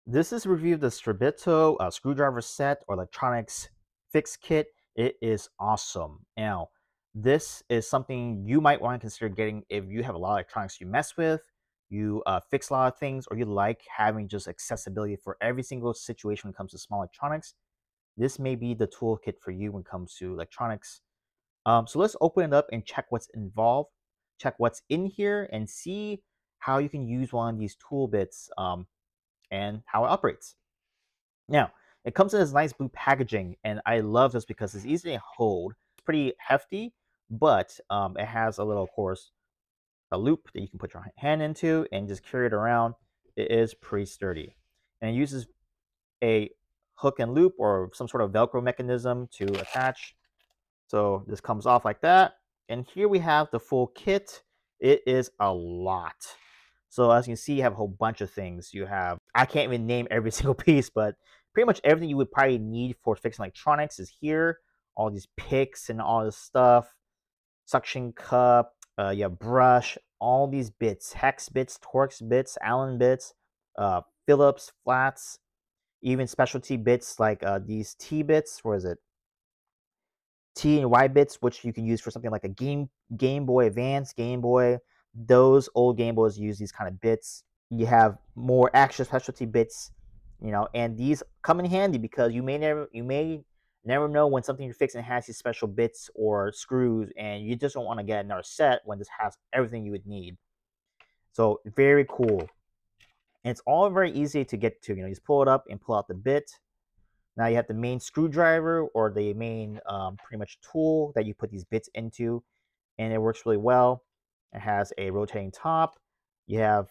This is a review of the STREBITO screwdriver set or electronics fix kit. It is awesome. Now, this is something you might want to consider getting if you have a lot of electronics you mess with, you fix a lot of things, or you like having just accessibility for every single situation when it comes to small electronics. This may be the toolkit for you when it comes to electronics. So let's open it up and check what's involved, check what's in here, and see how you can use one of these tool bits and how it operates. Now, it comes in this nice blue packaging, and I love this because it's easy to hold. It's pretty hefty, but it has a little, of course, a loop that you can put your hand into and just carry it around. It is pretty sturdy. And it uses a hook and loop or some sort of Velcro mechanism to attach. So this comes off like that. And here we have the full kit. It is a lot. So as you can see, you have a whole bunch of things. You have, I can't even name every single piece, but pretty much everything you would probably need for fixing electronics is here. All these picks and all this stuff. Suction cup, you have brush, all these bits, hex bits, Torx bits, Allen bits, Phillips, flats, even specialty bits like these T bits. What is it? T and Y bits, which you can use for something like a Game Boy Advance, Game Boy. Those old Game Boys use these kind of bits. You have more extra specialty bits, and these come in handy because you may never know when something you're fixing has these special bits or screws, and you just don't want to get another set when this has everything you would need. So very cool. And it's all very easy to get to. You just pull it up and pull out the bit. Now you have the main screwdriver or the main pretty much tool that you put these bits into, and it works really well. It has a rotating top. You have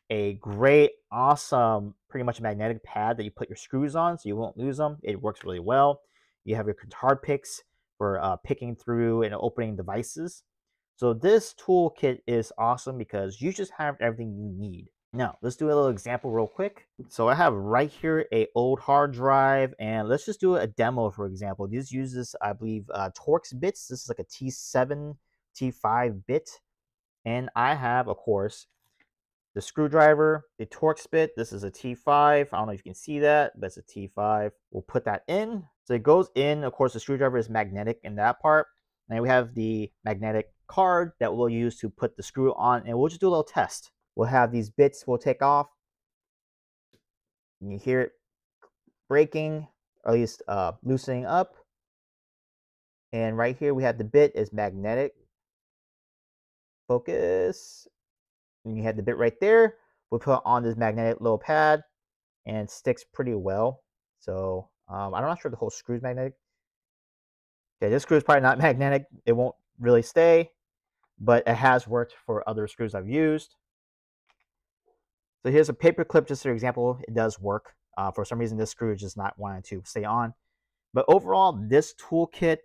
a great, awesome, pretty much magnetic pad that you put your screws on so you won't lose them. It works really well. You have your guitar picks for picking through and opening devices. So this toolkit is awesome because you just have everything you need. Now, let's do a little example real quick. So I have right here a old hard drive, and let's just do a demo, for example. This uses, I believe, Torx bits. This is like a T7, T5 bit. And I have, of course, the screwdriver, the Torx bit. This is a T5. I don't know if you can see that, but it's a T5. We'll put that in. So it goes in. Of course, the screwdriver is magnetic in that part. And we have the magnetic card that we'll use to put the screw on, and we'll just do a little test. We'll have these bits we'll take off. You hear it breaking, or at least loosening up. And right here we have the bit is magnetic. Focus. And you have the bit right there. We'll put on this magnetic little pad, and it sticks pretty well. So I'm not sure the whole screw is magnetic. Okay, this screw is probably not magnetic. It won't really stay, but it has worked for other screws I've used. So here's a paper clip, just for example. It does work. For some reason, this screw is just not wanting to stay on. But overall, this toolkit,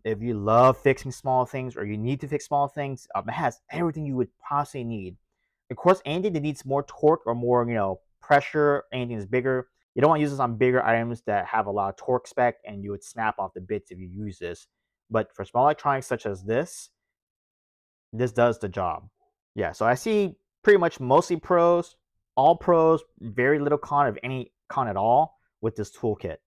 if you love fixing small things or you need to fix small things, it has everything you would possibly need. Of course, anything that needs more torque or more, pressure, anything that's bigger, you don't want to use this on bigger items that have a lot of torque spec, and you would snap off the bits if you use this. But for small electronics such as this does the job. Yeah, so I see pretty much mostly pros, all pros, very little con, if any con at all, with this toolkit.